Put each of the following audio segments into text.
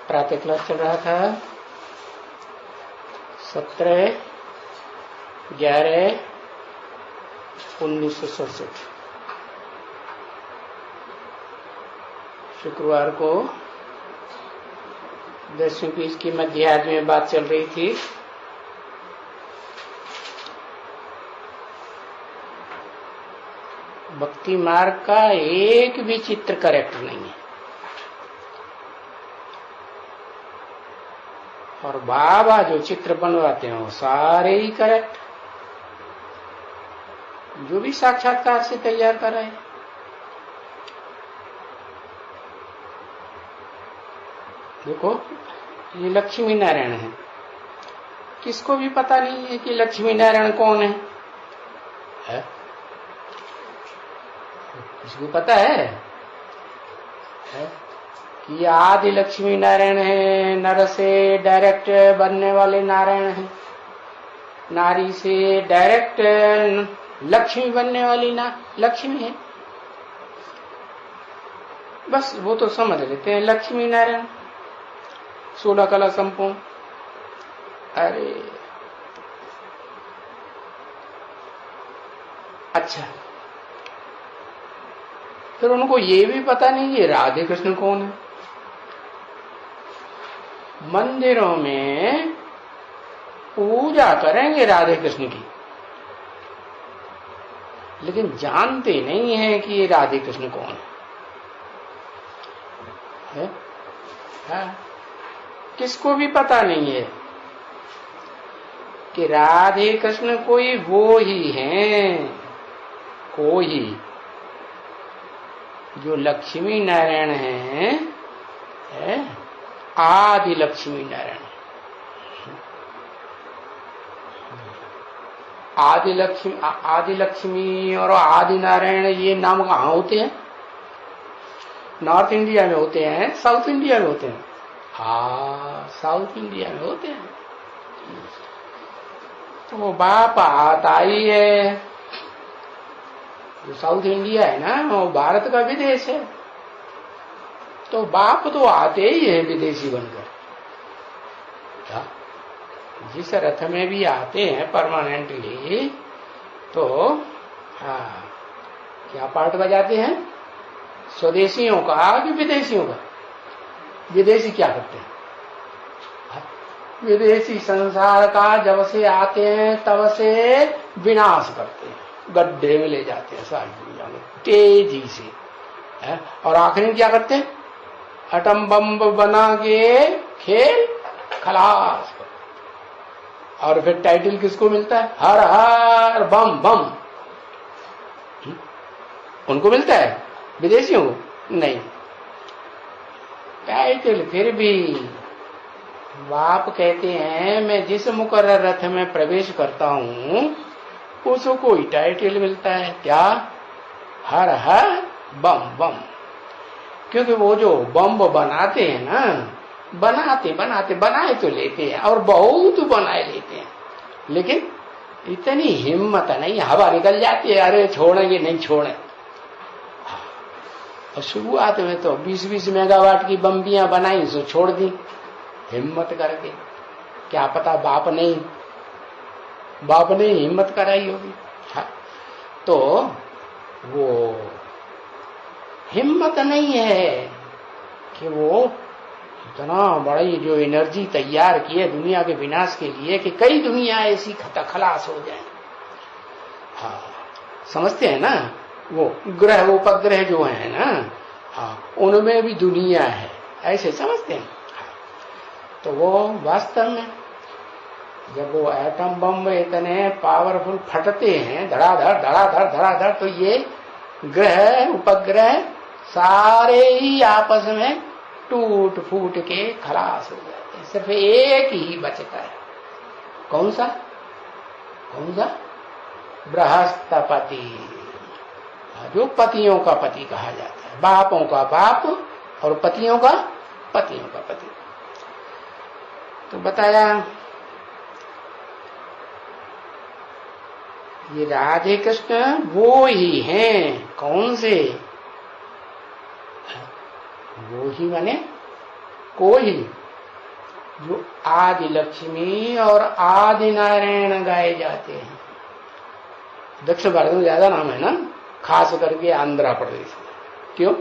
प्रातः क्लास चल रहा था 17/11/1967 शुक्रवार को 10वीं पीस की मध्याह्न में बात चल रही थी। भक्ति मार्ग का एक भी चित्र करेक्ट नहीं है और बाबा जो चित्र बनवाते हैं वो सारे ही करेक्ट, जो भी साक्षात्कार से तैयार कर रहे हैं। देखो ये लक्ष्मी नारायण है, किसको भी पता नहीं है कि लक्ष्मी नारायण कौन है? किसको पता है कि आदि लक्ष्मी नारायण है, नर से डायरेक्ट बनने वाले नारायण है, नारी से डायरेक्ट लक्ष्मी बनने वाली लक्ष्मी है। बस वो तो समझ लेते हैं लक्ष्मी नारायण 16 कला संपूर्ण। अरे अच्छा, फिर उनको ये भी पता नहीं ये राधे कृष्ण कौन है। मंदिरों में पूजा करेंगे राधे कृष्ण की, लेकिन जानते नहीं है कि ये राधे कृष्ण कौन है? हाँ, किसको भी पता नहीं है कि राधे कृष्ण कोई वो ही हैं, कोई जो लक्ष्मी नारायण है, आदि लक्ष्मी नारायण। आदि लक्ष्मी और आदि नारायण ये नाम कहाँ होते हैं? नॉर्थ इंडिया में होते हैं, साउथ इंडिया में होते हैं। हाँ, साउथ इंडिया में होते हैं। तो वो बाप आता ही है, जो साउथ इंडिया है ना वो भारत का विदेश है, तो बाप तो आते ही है विदेशी बनकर। जिस रथ में भी आते हैं परमानेंटली, तो हाँ क्या पार्ट बजाते हैं? स्वदेशियों का कि विदेशियों का? विदेशी क्या करते हैं? विदेशी संसार का जब से आते हैं तब से विनाश करते हैं, गड्ढे में ले जाते हैं सारी दुनिया में तेजी से है। और आखिर में क्या करते हैं? एटम बम बना के खेल खलास। और फिर टाइटल किसको मिलता है? हर हर बम बम। उनको मिलता है, विदेशियों को नहीं। टाइटल फिर भी बाप कहते हैं मैं जिस मुकर्रर रथ में प्रवेश करता हूं उसको कोई टाइटल मिलता है। क्या? हर हर बम बम। क्योंकि वो जो बम बनाते हैं ना, बनाए तो लेते हैं और बहुत बनाए लेते हैं, लेकिन इतनी हिम्मत नहीं, हवा निकल जाती है, अरे छोड़ेंगे नहीं छोड़े। और शुरुआत में तो 20-20 मेगावाट की बम्बियां बनाई, सो छोड़ दी हिम्मत करके। क्या पता बाप ने हिम्मत कराई होगी। हाँ, तो वो हिम्मत नहीं है कि वो इतना बड़ी जो एनर्जी तैयार की है दुनिया के विनाश के लिए कि कई दुनिया ऐसी खलास हो जाए। हाँ, समझते हैं ना, वो ग्रह उपग्रह जो है ना, हाँ, उनमें भी दुनिया है, ऐसे समझते हैं। तो वो वास्तव में जब वो एटम बम इतने पावरफुल फटते हैं धड़ाधड़, तो ये ग्रह उपग्रह सारे ही आपस में टूट फूट के खलास हो जाते हैं। सिर्फ एक ही बचता है। कौन सा? बृहस्पति, जो पतियों का पति कहा जाता है, बापों का बाप और पतियों का पति। तो बताया ये राधे कृष्ण वो ही हैं। कौन से? वो ही माने कोई जो आदि लक्ष्मी और आदि नारायण गाए जाते हैं। दक्षिण भारत में ज्यादा नाम है ना, खास करके आंध्र प्रदेश में। क्यों?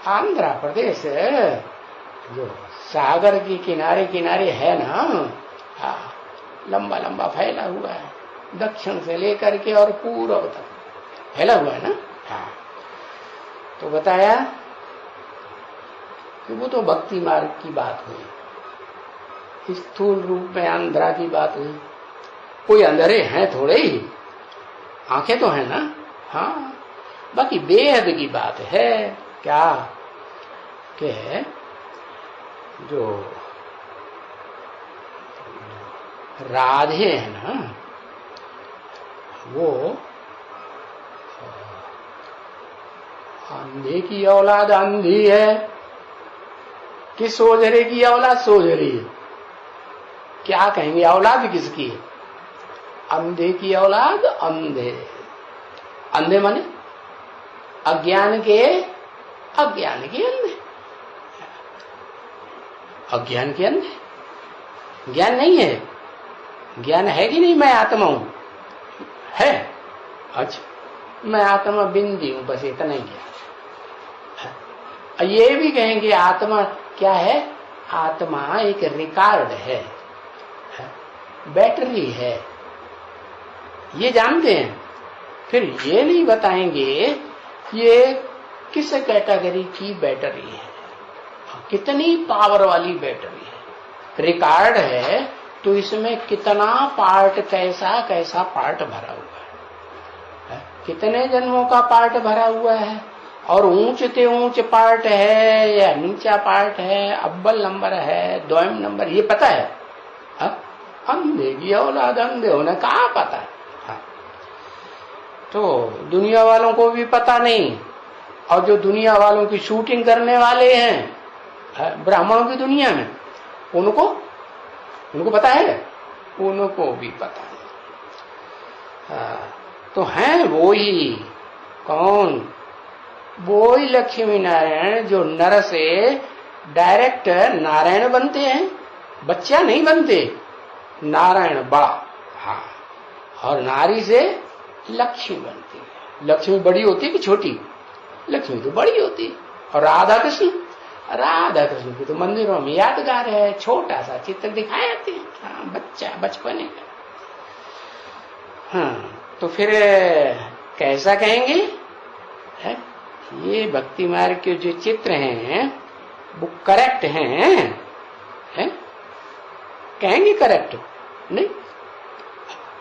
आंध्र प्रदेश जो सागर के किनारे किनारे है ना, हाँ, लंबा लंबा फैला हुआ है, दक्षिण से लेकर के और पूर्व तक फैला हुआ है ना। हाँ, तो बताया कि वो तो भक्ति मार्ग की बात हुई, स्थूल रूप में आंध्रा की बात हुई। कोई अंधेरे हैं थोड़े ही, आंखें तो है ना। हाँ, बाकी बेहद की बात है क्या कि जो राधे है ना, वो अंधे की औलाद अंधी है कि सोजरे की औलाद सोजरी है? क्या कहेंगे, औलाद किसकी है? अंधे की औलाद अंधे। अंधे माने अज्ञान के अंधे, अज्ञान के अंधे। ज्ञान नहीं है, ज्ञान है कि नहीं मैं आत्मा हूं? है। अच्छा, मैं आत्मा बिंदी हूं, बस इतना ही ज्ञान। ये भी कहेंगे आत्मा क्या है? आत्मा एक रिकॉर्ड है, बैटरी है, ये जानते हैं। फिर ये नहीं बताएंगे ये किस कैटेगरी की बैटरी है, कितनी पावर वाली बैटरी है। रिकॉर्ड है तो इसमें कितना पार्ट, कैसा कैसा पार्ट भरा हुआ है, कितने जन्मों का पार्ट भरा हुआ है, और ऊंच से ऊंच पार्ट है या नीचा पार्ट है, अव्वल नंबर है, द्वयम नंबर, ये पता है? अंधे की औलाद अंधे होने कहाँ पता है? हाँ। तो दुनिया वालों को भी पता नहीं, और जो दुनिया वालों की शूटिंग करने वाले हैं ब्राह्मणों की दुनिया में, उनको पता है, उनको भी पता है। हाँ, तो हैं वो ही, कौन? वो ही लक्ष्मी नारायण जो नर से डायरेक्ट नारायण बनते हैं, बच्चा नहीं बनते, नारायण बड़ा। हाँ, और नारी से लक्ष्मी बनती है। लक्ष्मी बड़ी होती है कि छोटी? लक्ष्मी तो बड़ी होती है। और राधा कृष्ण की तो मंदिरों में यादगार है, छोटा सा चित्र दिखाए जाते हैं। हाँ, बच्चा बचपने का। हाँ, तो फिर कैसा कहेंगे है? ये भक्ति मार्ग के जो चित्र हैं वो करेक्ट हैं, है? कहेंगे करेक्ट नहीं?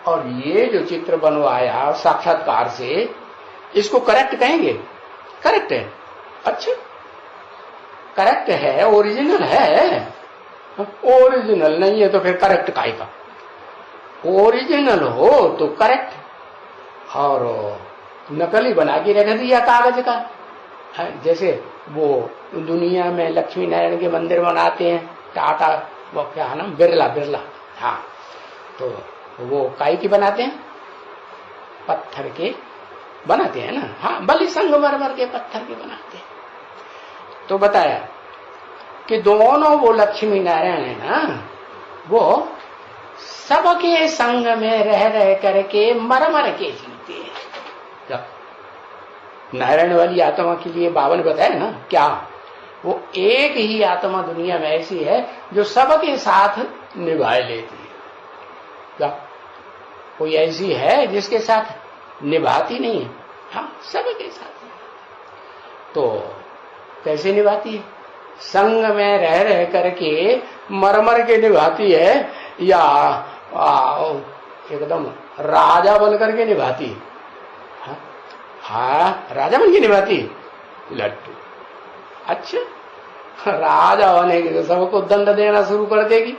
और ये जो चित्र बनवाया साक्षात्कार से, इसको करेक्ट कहेंगे? करेक्ट है। अच्छा, करेक्ट है, ओरिजिनल है। ओरिजिनल नहीं है तो फिर करेक्ट काहे का? ओरिजिनल हो तो करेक्ट, और नकली बना के रख दिया कागज का। जैसे वो दुनिया में लक्ष्मी नारायण के मंदिर बनाते हैं, टाटा, वो क्या नाम, बिरला। हाँ, तो वो काई की बनाते हैं? पत्थर के बनाते हैं ना। हाँ, बलि संगमरमर के पत्थर के बनाते हैं। तो बताया कि दोनों वो लक्ष्मी नारायण है ना, वो सबके संग में रह करके मर के जीते हैं। नारायण वाली आत्मा के लिए 52 बताया ना, क्या वो एक ही आत्मा दुनिया में ऐसी है जो सबके साथ निभाए लेती है? क्या कोई ऐसी है जिसके साथ निभाती नहीं है? हाँ, सबके साथ। तो कैसे निभाती है? संग में रह करके मर के निभाती है, या एकदम राजा बन करके निभाती है? हाँ, राजा बन के निभाती है लड्डू। अच्छा, राजा बनेगी तो सबको दंड देना शुरू कर देगी,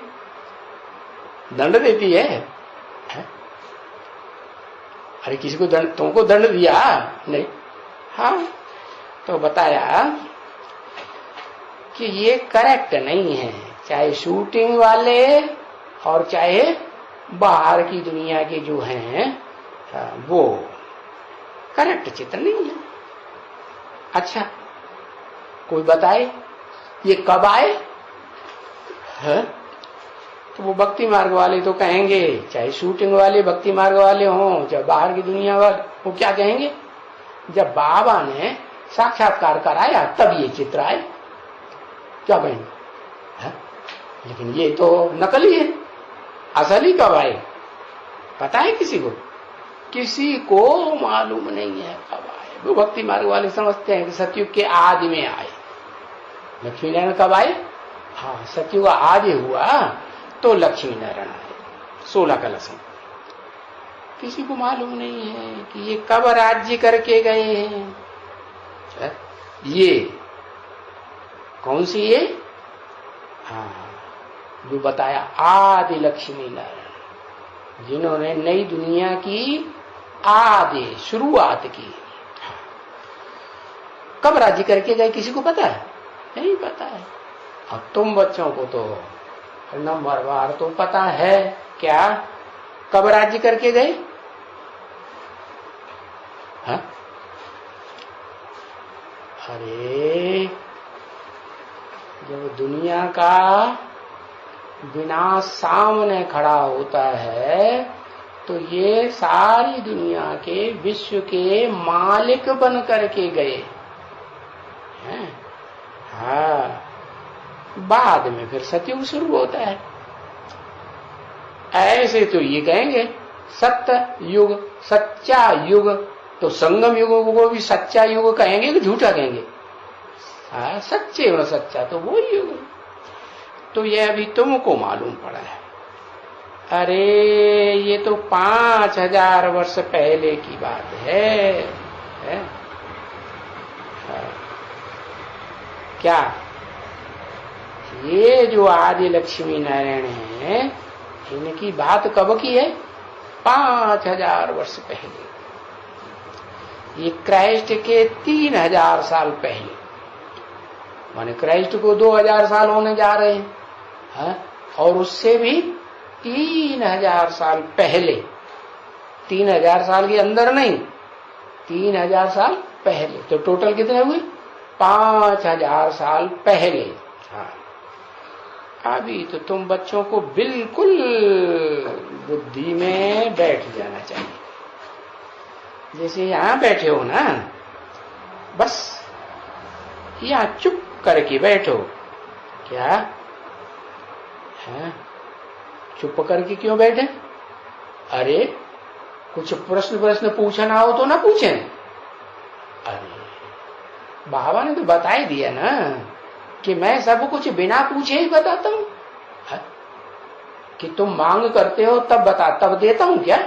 दंड देती है? अरे किसी को दंड, तुमको दंड दिया नहीं? हाँ, तो बताया कि ये करेक्ट नहीं है, चाहे शूटिंग वाले और चाहे बाहर की दुनिया के जो हैं वो करेक्ट चित्र नहीं है। अच्छा, कोई बताए ये कब आए है? तो वो भक्ति मार्ग वाले तो कहेंगे, चाहे शूटिंग वाले भक्ति मार्ग वाले हों, चाहे बाहर की दुनिया वाले, वो क्या कहेंगे, जब बाबा ने साक्षात्कार कराया तब ये चित्र आए, क्या कहेंगे है? लेकिन ये तो नकली है, असली कब आए पता है किसी को? किसी को मालूम नहीं है कब आए। वो भक्ति मार्ग वाले समझते हैं कि सतयुग के आदि में आए। लक्ष्मी नारायण कब आए? हाँ, सतयुग आदि हुआ तो लक्ष्मी नारायण आए 16 कलश। किसी को मालूम नहीं है कि ये कब राज्य करके गए हैं। ये कौन सी ये? हाँ, जो बताया आदि लक्ष्मी नारायण, जिन्होंने नई दुनिया की आदि शुरुआत की। कब राज्य करके गए किसी को पता है? नहीं पता है। अब तुम बच्चों को तो नंबर बार तो पता है। क्या कब राज्य करके गए? हाँ? अरे जब दुनिया का विनाश सामने खड़ा होता है तो ये सारी दुनिया के विश्व के मालिक बन करके गए हैं। हाँ, बाद में फिर सतयुग शुरू होता है। ऐसे तो ये कहेंगे सत्य युग, सच्चा युग, तो संगम युग को भी सच्चा युग कहेंगे कि झूठा कहेंगे? हाँ, सच्चे और सच्चा तो वो युग। तो ये अभी तुमको मालूम पड़ा है। अरे ये तो 5000 वर्ष पहले की बात है? हाँ। क्या ये जो आदि लक्ष्मी नारायण हैं, इनकी बात कब की है? 5000 वर्ष पहले। ये क्राइस्ट के 3000 साल पहले, माने क्राइस्ट को 2000 साल होने जा रहे हैं, है? और उससे भी 3000 साल पहले, 3000 साल के अंदर नहीं, 3000 साल पहले। तो टोटल कितने हुए? 5000 साल पहले। हाँ, अभी तो तुम बच्चों को बिल्कुल बुद्धि में बैठ जाना चाहिए। जैसे यहां बैठे हो ना, बस यहां चुप करके बैठो। क्या है? चुप करके क्यों बैठे? अरे कुछ प्रश्न पूछना हो तो ना पूछें। अरे बाबा ने तो बता ही दिया ना कि मैं सब कुछ बिना पूछे ही बताता हूं। कि तुम मांग करते हो तब देता हूं क्या?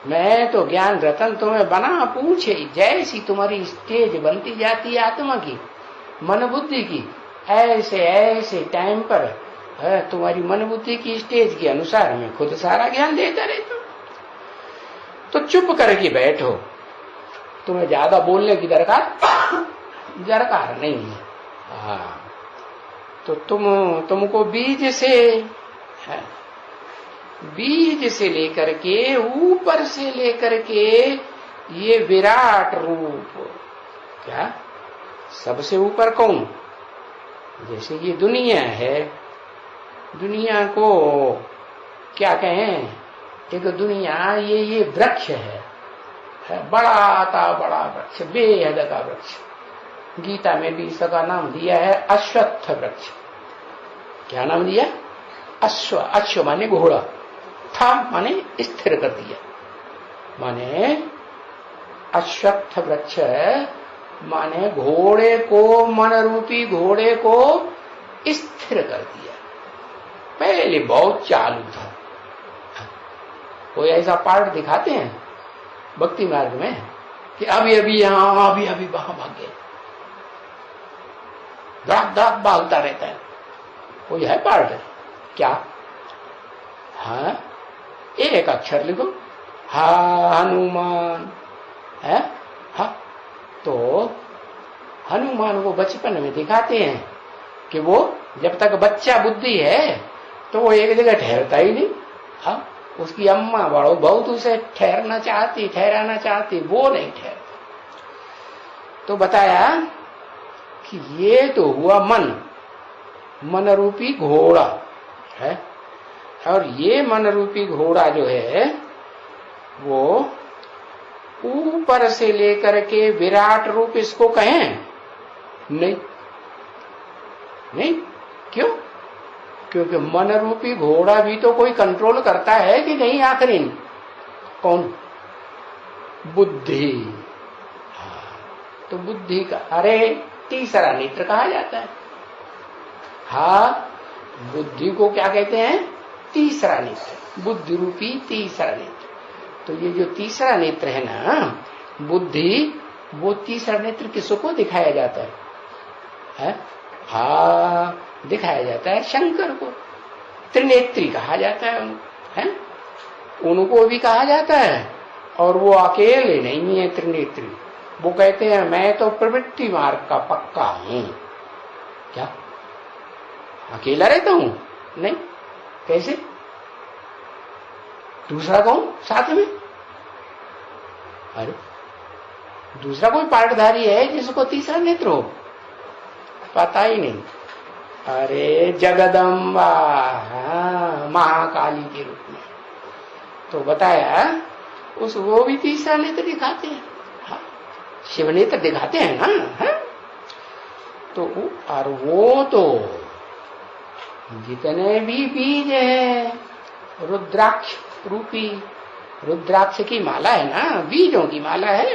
मैं तो ज्ञान रतन तुम्हें बना पूछे, जैसी तुम्हारी स्टेज बनती जाती है आत्मा की, मन बुद्धि की, ऐसे ऐसे टाइम पर तुम्हारी मन बुद्धि की स्टेज के अनुसार मैं खुद सारा ज्ञान देता रहता हूं। तो चुप करके बैठो। तुम्हें ज्यादा बोलने की दरकार नहीं है। हाँ, तो तुमको बीज से लेकर के, ऊपर से लेकर के ये विराट रूप, क्या सबसे ऊपर कौन? जैसे ये दुनिया है, दुनिया को क्या कहें? एक दुनिया ये वृक्ष है, बड़ा वृक्ष, बेहद का वृक्ष। गीता में भी इसका नाम दिया है अश्वत्थ वृक्ष। क्या नाम दिया? अश्व माने घोड़ा, था माने स्थिर कर दिया, माने अश्वत्थ वृक्ष माने घोड़े को, मन रूपी घोड़े को स्थिर कर दिया। पहले बहुत चालू था। कोई ऐसा पार्ट दिखाते हैं भक्ति मार्ग में कि अभी यहां अभी वहां भागे, दाग भागता रहता है। कोई है पार्ट? क्या? हाँ, एक अक्षर लिखो, हा हनुमान है। हाँ, तो हनुमान को बचपन में दिखाते हैं कि वो जब तक बच्चा बुद्धि है तो वो एक जगह ठहरता ही नहीं। हाँ, उसकी अम्मा बहुत उसे ठहराना चाहती, वो नहीं ठहरता। तो बताया कि ये तो हुआ मन, मन रूपी घोड़ा है, और ये मन रूपी घोड़ा जो है वो ऊपर से लेकर के विराट रूप इसको कहें नहीं, नहीं, क्यों? क्योंकि मन रूपी घोड़ा भी तो कोई कंट्रोल करता है कि नहीं आखिरी? कौन? बुद्धि। तो बुद्धि का, अरे तीसरा नेत्र कहा जाता है। हाँ, बुद्धि को क्या कहते हैं? तीसरा नेत्र, बुद्धि रूपी तीसरा नेत्र। तो ये जो तीसरा नेत्र है ना बुद्धि, वो तीसरा नेत्र किसको दिखाया जाता है? हाँ, दिखाया जाता है शंकर को। त्रिनेत्री कहा जाता है, उनको भी कहा जाता है। और वो अकेले नहीं है त्रिनेत्री, वो कहते हैं मैं तो प्रवृत्ति मार्ग का पक्का हूं। क्या अकेला रहता हूं? नहीं, कैसे? दूसरा कौन साथ में? अरे दूसरा कोई पार्टधारी है जिसको तीसरा नेत्र हो? पता ही नहीं। अरे जगदम्बा, महाकाली के रूप में तो बताया, उस वो भी तीसरा नेत्र दिखाते हैं। हाँ, शिव नेत्र दिखाते हैं ना। है? तो और वो तो जितने भी बीज है रुद्राक्ष रूपी, रुद्राक्ष की माला है ना, बीजों की माला है।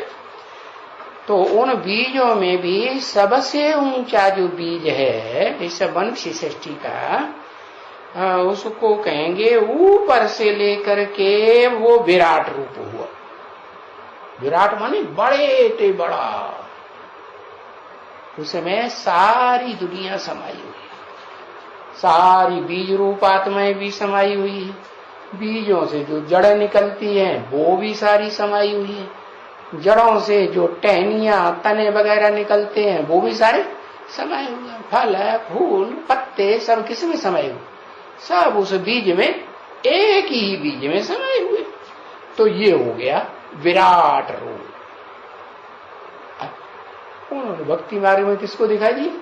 तो उन बीजों में भी सबसे ऊंचा जो बीज है इस वंशी सृष्टि का, उसको कहेंगे ऊपर से लेकर के वो विराट रूप हुआ। विराट माने बड़े ते बड़ा, उसमें सारी दुनिया समाई हुई है, सारी बीज रूप आत्माएं भी समाई हुई है, बीजों से जो जड़ें निकलती हैं वो भी सारी समाई हुई है, जड़ों से जो टहनियां तने वगैरह निकलते हैं वो भी सारे समाये हुए हैं, फल है, फूल, पत्ते सब किसमें समाये हुए? सब उस बीज में, एक ही बीज में समाये हुए। तो ये हो गया विराट रूप। उन्होंने भक्ति मार्ग में किसको दिखाई दिया?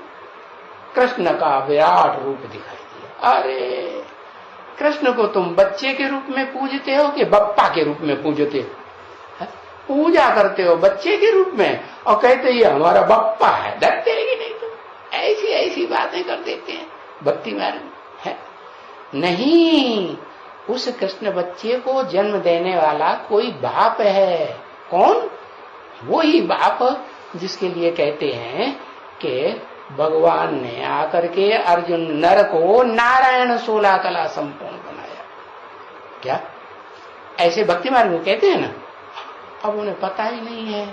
कृष्ण का विराट रूप दिखाई दिया। अरे कृष्ण को तुम बच्चे के रूप में पूजते हो कि बप्पा के रूप में पूजते हो? पूजा करते हो बच्चे के रूप में और कहते ये हमारा बप्पा है, डरते हैं कि नहीं? तो ऐसी ऐसी बातें कर देते हैं भक्ति मार्ग में। है नहीं, उस कृष्ण बच्चे को जन्म देने वाला कोई बाप है। कौन? वो ही बाप जिसके लिए कहते हैं कि भगवान ने आकर के अर्जुन नर को नारायण 16 कला संपूर्ण बनाया। क्या ऐसे भक्ति मार्ग में कहते हैं ना? अब उन्हें पता ही नहीं है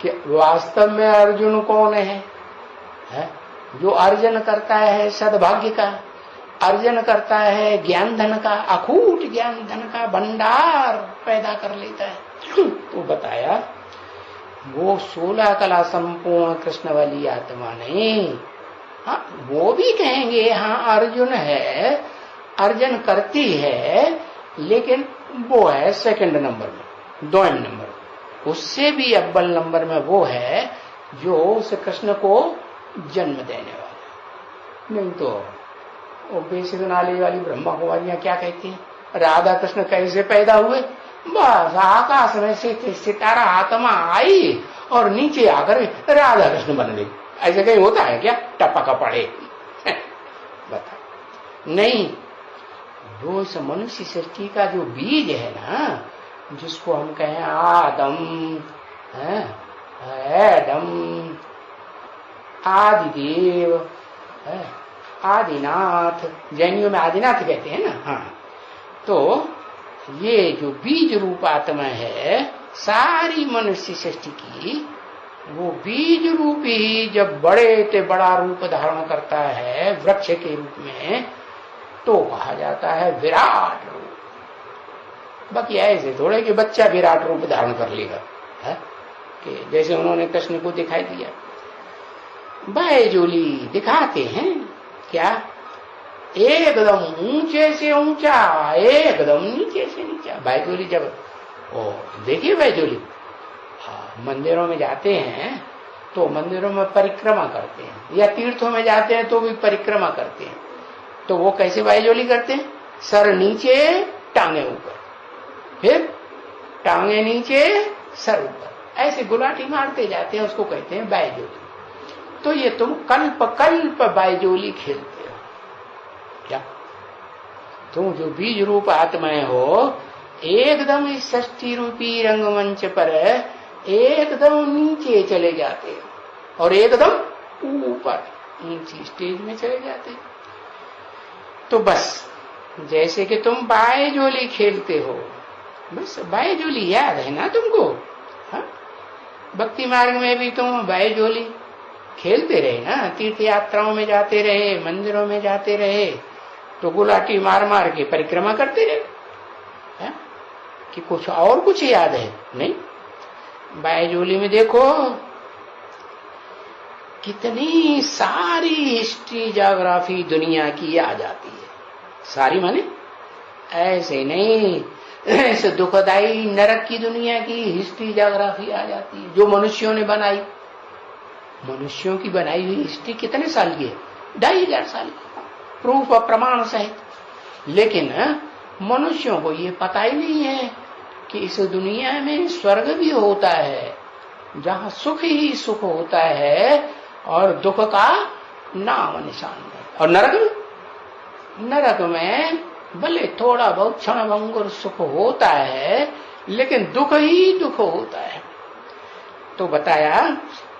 कि वास्तव में अर्जुन कौन है? जो अर्जन करता है सद्भाग्य का, अर्जन करता है ज्ञान धन का, अखूट ज्ञान धन का भंडार पैदा कर लेता है। तो बताया वो 16 कला संपूर्ण कृष्ण वाली आत्मा नहीं। हाँ, वो भी कहेंगे हाँ अर्जुन है, अर्जन करती है, लेकिन वो है सेकंड नंबर में, 2 नंबर। उससे भी अव्वल नंबर में वो है जो उस कृष्ण को जन्म देने वाला। नहीं तो वो बेसिक नाली वाली ब्रह्मा कुमारियां क्या कहती हैं? राधा कृष्ण कैसे पैदा हुए? बस आकाश में से सितारा आत्मा आई और नीचे आकर राधा कृष्ण बन गई। ऐसे कहीं होता है क्या? टपका पड़े बता। नहीं, वो इस मनुष्य सृष्टि का जो बीज है ना, जिसको हम कहें आदम, एडम, आदिदेव, आदिनाथ, जैनियों में आदिनाथ कहते हैं ना। हाँ, तो ये जो बीज रूप आत्मा है सारी मनुष्य सृष्टि की, वो बीज रूप ही जब बड़े से बड़ा रूप धारण करता है वृक्ष के रूप में, तो कहा जाता है विराट रूप। बाकी ऐसे थोड़े कि बच्चा विराट रूप धारण कर लेगा, है कि जैसे उन्होंने कृष्ण को दिखाई दिया। बैजूली दिखाते हैं क्या? एकदम ऊंचे से ऊंचा, एकदम नीचे से नीचा। बैजूली जब देखिए बैजूली, हाँ, मंदिरों में जाते हैं तो मंदिरों में परिक्रमा करते हैं, या तीर्थों में जाते हैं तो भी परिक्रमा करते हैं। तो वो कैसे बायजोली करते हैं? सर नीचे टांगे ऊपर, फिर टांगे नीचे सर ऊपर, ऐसे गुलाटी मारते जाते हैं, उसको कहते हैं बायजोली। तो ये तुम कल्प कल्प बायजोली खेलते हो क्या? तुम जो बीज रूप आत्माएं हो, एकदम इस षष्ठी रूपी रंगमंच पर एकदम नीचे चले जाते हो और एकदम ऊपर ऊंची स्टेज में चले जाते हो। तो बस जैसे कि तुम बायजोली खेलते हो, बस बायजोली याद है ना तुमको? हाँ? भक्ति मार्ग में भी तुम बायजोली खेलते रहे ना, तीर्थ यात्राओं में जाते रहे, मंदिरों में जाते रहे, तो गुलाटी मार मार के परिक्रमा करते रहे। है? कि कुछ और कुछ याद है? नहीं। बायजोली में देखो कितनी सारी हिस्ट्री ज्योग्राफी दुनिया की आ जाती है। सारी माने ऐसे नहीं, ऐसे दुखदाई नरक की दुनिया की हिस्ट्री ज्योग्राफी आ जाती है जो मनुष्यों ने बनाई। मनुष्यों की बनाई हुई हिस्ट्री कितने साल की है? 2500 साल की, प्रूफ और प्रमाण सहित। लेकिन मनुष्यों को ये पता ही नहीं है कि इस दुनिया में स्वर्ग भी होता है, जहां सुख ही सुख होता है और दुख का नाम निशान है। और नरक में भले थोड़ा बहुत क्षणभंगुर सुख होता है, लेकिन दुख ही दुख होता है। तो बताया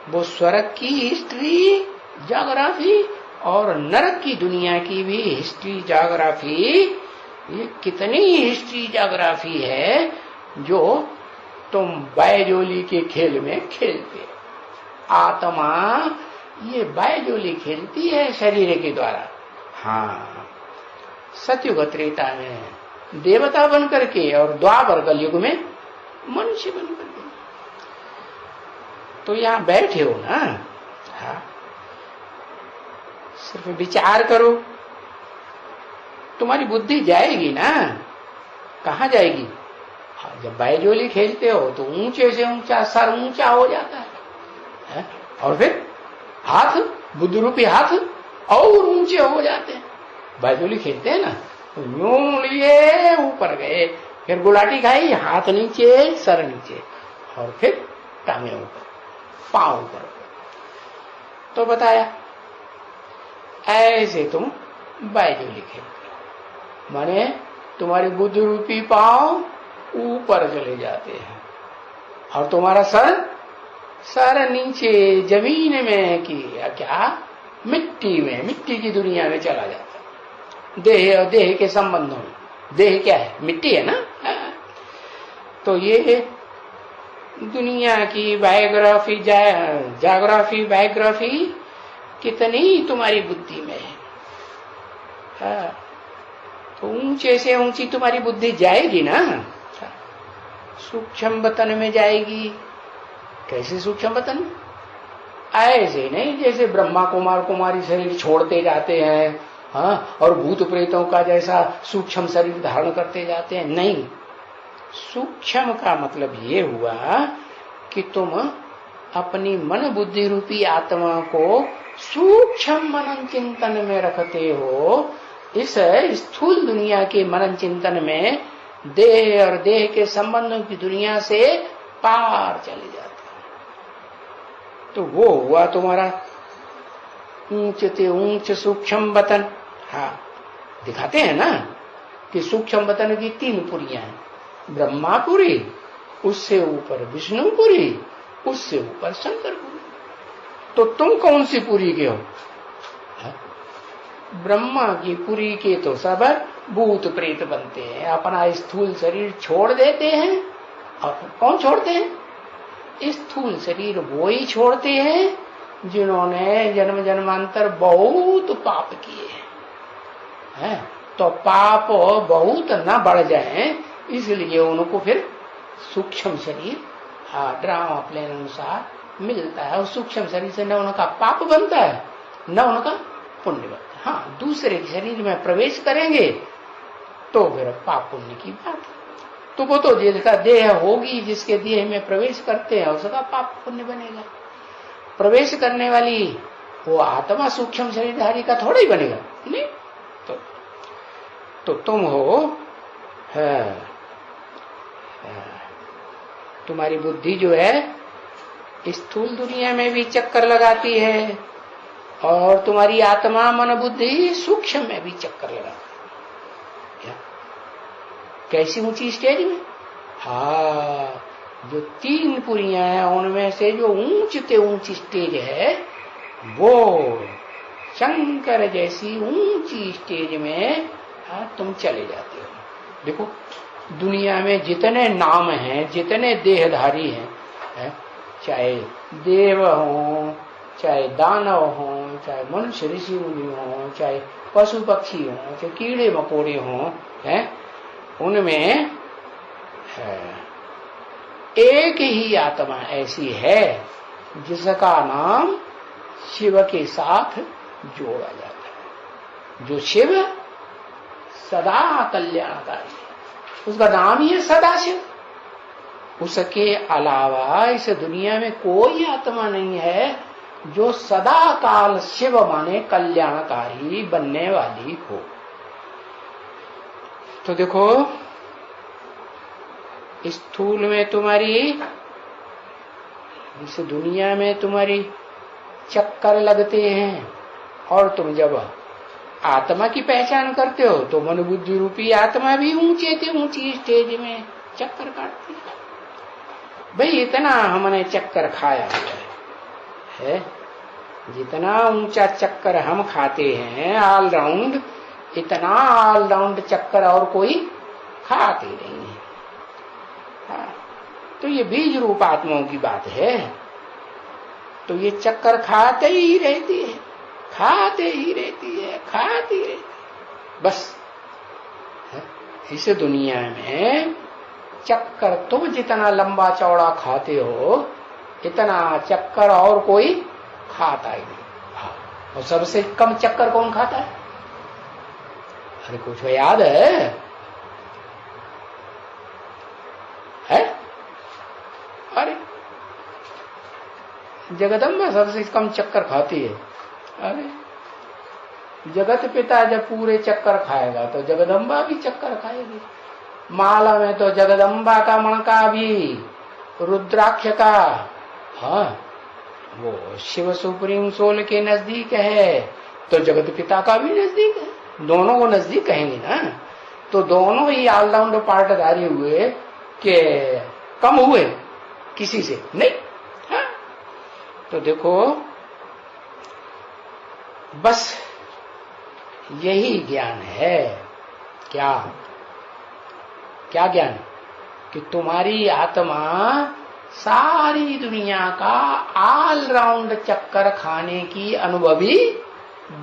वो स्वर्ग की हिस्ट्री ज्योग्राफी और नरक की दुनिया की भी हिस्ट्री ज्योग्राफी, ये कितनी हिस्ट्री ज्योग्राफी है जो तुम बायजोली के खेल में खेलते। आत्मा ये बायजोली खेलती है शरीर के द्वारा। हाँ, सतयुग त्रेता में देवता बन करके और द्वापर कलयुग में मनुष्य बन करके। तो यहां बैठे हो ना, हाँ, सिर्फ विचार करो, तुम्हारी बुद्धि जाएगी ना। कहाँ जाएगी? हाँ, जब बायजोली खेलते हो तो ऊंचे से ऊंचा सर ऊंचा हो जाता है, और फिर हाथ, बुद्ध रूपी हाथ और ऊंचे हो जाते हैं। बायजोली खेलते हैं ना, तो यूं लिए ऊपर गए, फिर गुलाटी खाई, हाथ नीचे सर नीचे, और फिर टांगे ऊपर, पांव ऊपर। तो बताया ऐसे तुम बायजोली खेलते हो, माने तुम्हारी बुद्ध रूपी पांव ऊपर चले जाते हैं और तुम्हारा सर नीचे जमीन में की क्या मिट्टी में, मिट्टी की दुनिया में चला जाता है। देह और देह के संबंधों में, देह क्या है? मिट्टी है ना। तो ये दुनिया की बायोग्राफी, ज्योग्राफी, बायोग्राफी कितनी तुम्हारी बुद्धि में है। तो ऊंचे से ऊंची तुम्हारी बुद्धि जाएगी ना, सूक्ष्म वतन में जाएगी। कैसे सूक्ष्म वतन? ऐसे नहीं जैसे ब्रह्मा कुमार कुमारी शरीर छोड़ते जाते हैं, हाँ, और भूत प्रेतों का जैसा सूक्ष्म शरीर धारण करते जाते हैं। नहीं, सूक्ष्म का मतलब ये हुआ कि तुम अपनी मन बुद्धि रूपी आत्मा को सूक्ष्म मनन चिंतन में रखते हो। इस स्थूल दुनिया के मनन चिंतन में देह और देह के संबंधों की दुनिया से पार चले जाते हैं। तो वो हुआ तुम्हारा ऊंचते ऊंच सूक्ष्म वतन। हाँ, दिखाते हैं ना कि सूक्ष्म वतन की 3 पुरियां हैं, ब्रह्मापुरी, उससे ऊपर विष्णुपुरी, उससे ऊपर शंकरपुरी। तो तुम कौन सी पुरी के हो? ब्रह्मा की पुरी के तो सब भूत प्रेत बनते हैं, अपना स्थूल शरीर छोड़ देते हैं। और कौन छोड़ते हैं? स्थूल शरीर वो ही छोड़ते हैं जिन्होंने जन्म जन्मांतर बहुत पाप किए हैं। तो पाप बहुत न बढ़ जाए, इसलिए उनको फिर सूक्ष्म शरीर ड्रामा प्लेन अनुसार मिलता है। और सूक्ष्म शरीर से न उनका पाप बनता है न उनका पुण्य बनता है। हाँ, दूसरे शरीर में प्रवेश करेंगे तो फिर पाप पुण्य की बात है। तो वो तो जिसका देह होगी, जिसके देह में प्रवेश करते हैं उसका पाप पुण्य बनेगा। प्रवेश करने वाली वो आत्मा सूक्ष्म शरीरधारी का थोड़ा ही बनेगा, नहीं? तो तुम हो, तुम्हारी बुद्धि जो है स्थूल दुनिया में भी चक्कर लगाती है और तुम्हारी आत्मा मन बुद्धि सूक्ष्म में भी चक्कर लगाती है। क्या? कैसी ऊंची स्टेज में? हाँ, जो 3 पुरियां हैं उनमें से जो ऊंचते ऊंची स्टेज है वो शंकर जैसी ऊंची स्टेज में तुम चले जाते हो। देखो दुनिया में जितने नाम हैं, जितने देहधारी हैं, चाहे देव हो, चाहे दानव हो, चाहे मनुष्य ऋषि मुनि हो, चाहे पशु पक्षी हो, चाहे कीड़े मकोड़े हो, उनमें एक ही आत्मा ऐसी है जिसका नाम शिव के साथ जोड़ा जाता है। जो शिव सदा कल्याणकारी है, उसका नाम ही है सदाशिव। उसके अलावा इस दुनिया में कोई आत्मा नहीं है जो सदा काल शिव माने कल्याणकारी बनने वाली हो। तो देखो स्थूल में तुम्हारी, इस दुनिया में तुम्हारी चक्कर लगते हैं और तुम जब आत्मा की पहचान करते हो तो मन बुद्धि रूपी आत्मा भी ऊंचे से ऊंची स्टेज में चक्कर काटती है। भाई इतना हमने चक्कर खाया है, जितना ऊंचा चक्कर हम खाते हैं ऑलराउंड, इतना ऑलराउंड चक्कर और कोई खाते नहीं है। हाँ, तो ये बीज रूप आत्माओं की बात है। तो ये चक्कर खाते ही रहती है, खाते ही रहती है, खाती रहती है बस। इस दुनिया में चक्कर तुम जितना लंबा चौड़ा खाते हो इतना चक्कर और कोई खाता ही नहीं। हाँ, और सबसे कम चक्कर कौन खाता है? अरे कुछ याद है? अरे जगदम्बा सबसे कम चक्कर खाती है। अरे जगत पिता जब पूरे चक्कर खाएगा तो जगदम्बा भी चक्कर खाएगी। माला में तो जगदम्बा का मणका भी, रुद्राक्ष का, हाँ वो शिव सुप्रीम सोल के नजदीक है तो जगत पिता का भी नजदीक है। दोनों को नजदीक कहेंगे ना, तो दोनों ही ऑलराउंड पार्टधारी हुए कि कम हुए किसी से नहीं। हाँ? तो देखो बस यही ज्ञान है। क्या क्या ज्ञान? कि तुम्हारी आत्मा सारी दुनिया का ऑलराउंड चक्कर खाने की अनुभवी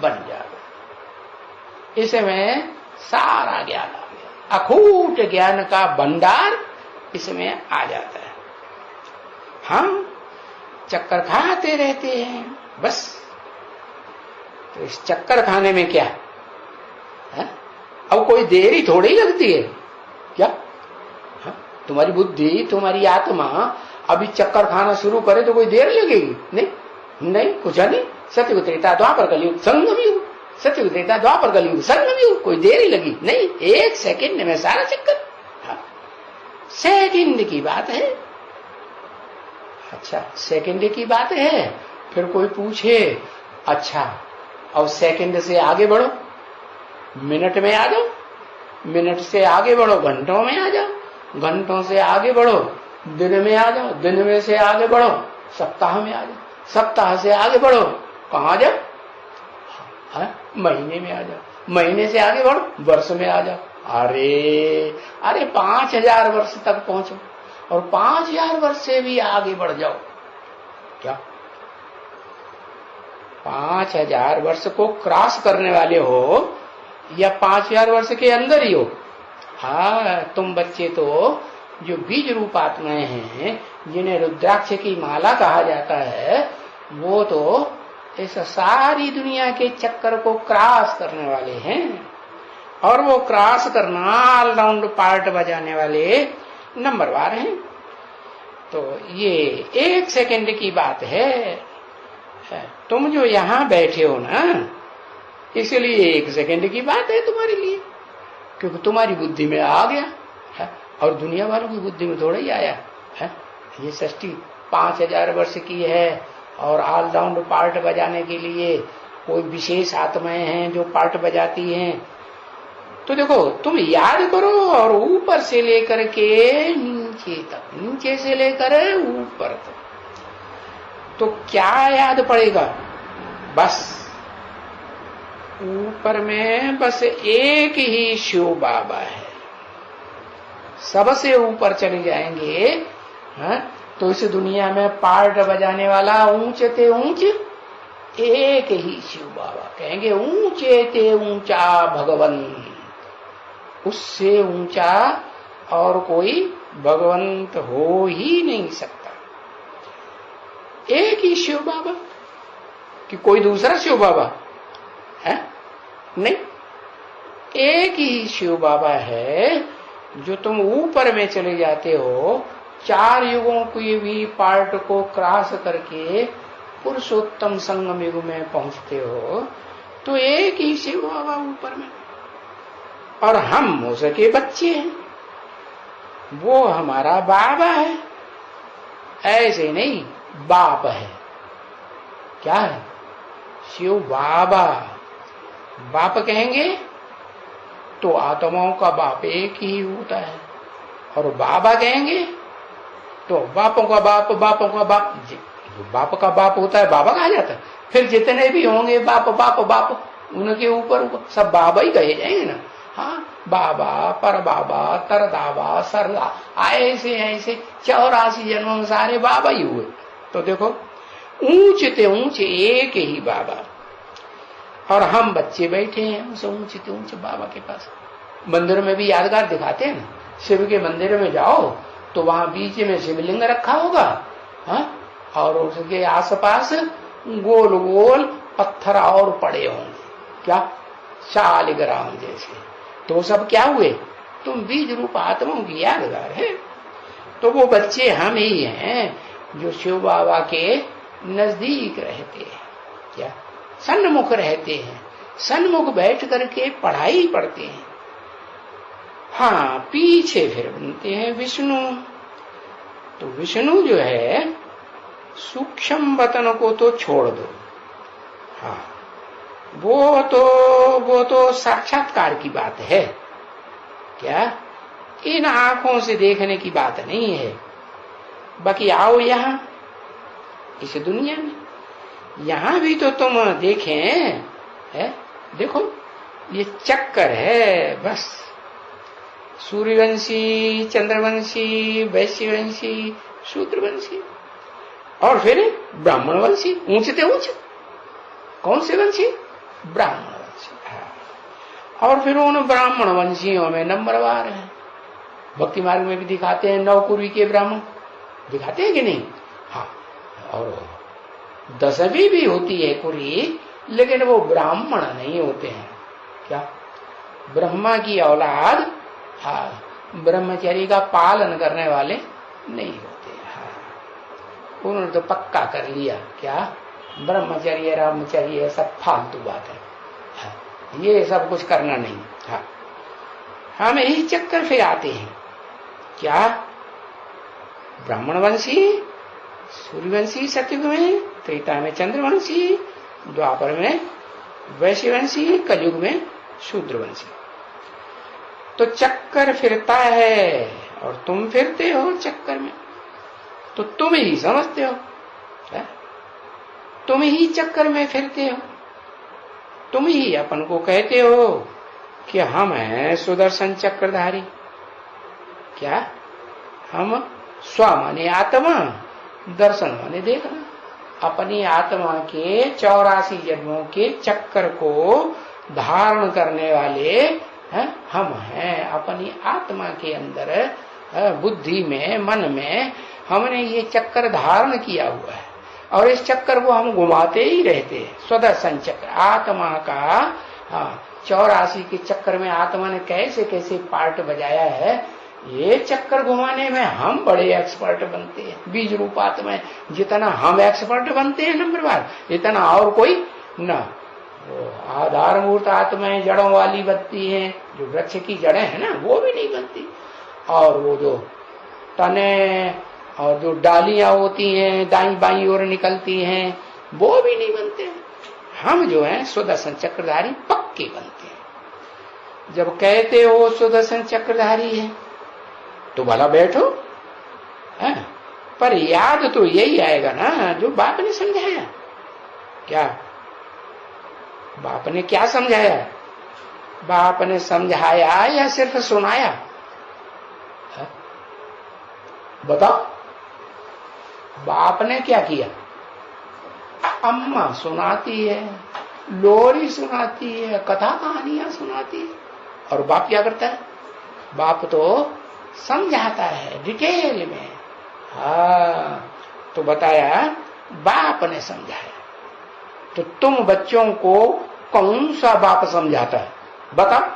बन जाए। इसमें सारा ज्ञान आ गया, अखूट ज्ञान का भंडार इसमें आ जाता है। हम चक्कर खाते रहते हैं बस। तो इस चक्कर खाने में क्या है? अब कोई देरी थोड़ी लगती है क्या? तुम्हारी बुद्धि, तुम्हारी आत्मा अभी चक्कर खाना शुरू करे तो कोई देर लगेगी? नहीं नहीं, कुछ नहीं। सत्युग त्रेता द्वापर कलयुग संगम युग, सत्युग त्रेता द्वापर कलयुग संगम युग, कोई देर ही लगी नहीं। 1 सेकंड में सारा चक्कर। हाँ, सेकंड की बात है। अच्छा सेकंड की बात है। फिर कोई पूछे अच्छा अब सेकंड से आगे बढ़ो, मिनट में आ जाओ, मिनट से आगे बढ़ो घंटों में आ जाओ, घंटों से आगे बढ़ो दिन में आ जाओ, दिन में से आगे बढ़ो सप्ताह में आ जाओ, सप्ताह से आगे बढ़ो कहाँ आ जाओ? महीने में आ जाओ, महीने से आगे बढ़ो वर्ष में आ जाओ। अरे 5000 वर्ष तक पहुंचो और 5000 वर्ष से भी आगे बढ़ जाओ। क्या 5000 वर्ष को क्रॉस करने वाले हो या 5000 वर्ष के अंदर ही हो? हाँ, तुम बच्चे तो जो बीज रूप आत्माएं हैं, जिन्हें रुद्राक्ष की माला कहा जाता है, वो तो इस सारी दुनिया के चक्कर को क्रॉस करने वाले हैं। और वो क्रॉस करना ऑलराउंड पार्ट बजाने वाले नंबरवार हैं। तो ये 1 सेकंड की बात है। तुम जो यहां बैठे हो ना, इसलिए 1 सेकंड की बात है तुम्हारे लिए, क्योंकि तुम्हारी बुद्धि में आ गया है, और दुनिया वालों की बुद्धि में थोड़ा ही आया है। ये सृष्टि 5000 वर्ष की है, और ऑलराउंड पार्ट बजाने के लिए कोई विशेष आत्माएं हैं जो पार्ट बजाती हैं। तो देखो, तुम याद करो, और ऊपर से लेकर के नीचे तक, नीचे से लेकर ऊपर तक, तो क्या याद पड़ेगा? बस ऊपर में बस एक ही शिव बाबा है। सबसे ऊपर चले जाएंगे, हाँ, तो इस दुनिया में पार्ट बजाने वाला ऊंचे ते ऊंच एक ही शिव बाबा। कहेंगे ऊंचे ते ऊंचा भगवंत, उससे ऊंचा और कोई भगवंत हो ही नहीं सकता। एक ही शिव बाबा, कि कोई दूसरा शिव बाबा है? नहीं, एक ही शिव बाबा है। जो तुम ऊपर में चले जाते हो, 4 युगों की भी पार्ट को क्रॉस करके पुरुषोत्तम संगम युग में पहुंचते हो, तो एक ही शिव बाबा ऊपर में, और हम उसके बच्चे हैं, वो हमारा बाबा है। ऐसे नहीं, बाप है। क्या है? शिव बाबा। बाप कहेंगे तो आत्माओं का बाप एक ही होता है, और बाबा कहेंगे तो बापों का बाप, बापों का बाप, बाप का बाप होता है बाबा कहा जाता है। फिर जितने भी होंगे बाप बाप बाप, उनके ऊपर सब बाबा ही कहे जाएंगे ना। हाँ, बाबा, पर बाबा, तर दाबा, सरदा, ऐसे ऐसे 84 जन्मों में सारे बाबा ही हुए। तो देखो, ऊंचते ऊंचे एक ही बाबा, और हम बच्चे बैठे हैं उस ऊंचते ऊंचे बाबा के पास। मंदिर में भी यादगार दिखाते हैं ना, शिव के मंदिर में जाओ तो वहां बीच में शिवलिंग रखा होगा, हाँ, और उसके आसपास गोल गोल पत्थर और पड़े होंगे, क्या शालिग्राम जैसे। तो सब क्या हुए? तुम बीज रूप आत्माओं की यादगार है। तो वो बच्चे हम ही हैं जो शिव बाबा के नजदीक रहते हैं, क्या सन्मुख रहते हैं, सन्मुख बैठ करके पढ़ाई पढ़ते हैं। हाँ, पीछे फिर बनते हैं विष्णु। तो विष्णु जो है, सूक्ष्म वतन को तो छोड़ दो, हाँ, वो तो साक्षात्कार की बात है, क्या इन आंखों से देखने की बात नहीं है। बाकी आओ यहां इस दुनिया में, यहां भी तो तुम देखें, है, देखो ये चक्कर है बस। सूर्यवंशी, चंद्रवंशी, वैश्यवंशी, शूद्रवंशी, और फिर ब्राह्मण वंशी, ऊंचते ऊंचे। कौन से वंशी? ब्राह्मण वंशी। हाँ, और फिर उन ब्राह्मण वंशियों में नंबरवार है। भक्ति मार्ग में भी दिखाते हैं 9 कुरी के ब्राह्मण, दिखाते हैं कि नहीं? हाँ, और 10वीं भी होती है कुरी, लेकिन वो ब्राह्मण नहीं होते हैं। क्या? ब्रह्मा की औलाद, हाँ, ब्रह्मचर्य का पालन करने वाले नहीं होते। हाँ, उन्होंने तो पक्का कर लिया, क्या ब्रह्मचर्य रामचर्य सब फालतू बात है। हाँ, ये सब कुछ करना नहीं। हाँ, हम यही चक्कर फिर आते हैं, क्या ब्राह्मण वंशी, सूर्यवंशी सतयुग में, त्रेता में चंद्रवंशी, द्वापर में वैश्यवंशी, कलयुग में शूद्रवंशी। तो चक्कर फिरता है, और तुम फिरते हो चक्कर में, तो तुम ही समझते हो, तुम ही चक्कर में फिरते हो। तुम ही अपन को कहते हो कि हम हैं सुदर्शन चक्रधारी। क्या? हम स्व माने आत्मा, दर्शन माने देखना। अपनी आत्मा के 84 जन्मों के चक्कर को धारण करने वाले हम हैं। अपनी आत्मा के अंदर बुद्धि में, मन में हमने ये चक्कर धारण किया हुआ है, और इस चक्कर को हम घुमाते ही रहते हैं। स्वदर्शन चक्र आत्मा का, 84 के चक्कर में आत्मा ने कैसे कैसे पार्ट बजाया है, ये चक्कर घुमाने में हम बड़े एक्सपर्ट बनते हैं। बीज रूपात में जितना हम एक्सपर्ट बनते हैं नंबरवार, इतना और कोई ना। वो आधारभूत आत्माएं जड़ों वाली बनती हैं, जो वृक्ष की जड़ें हैं ना, वो भी नहीं बनती। और वो जो तने और जो डालियां होती हैं दाई बाई ओर निकलती हैं, वो भी नहीं बनते। हम जो हैं सुदर्शन चक्रधारी पक्के बनते हैं। जब कहते हो सुदर्शन चक्रधारी है तो भला बैठो है, पर याद तो यही आएगा ना जो बाप ने समझाया। क्या बाप ने क्या समझाया? बाप ने समझाया या सिर्फ सुनाया? बताओ, बाप ने क्या किया? अम्मा सुनाती है, लोरी सुनाती है, कथा कहानियां सुनाती है, और बाप क्या करता है? बाप तो समझाता है डिटेल में। हाँ, तो बताया बाप ने समझाया। तो तुम बच्चों को कौन सा बाप समझाता है? बताओ।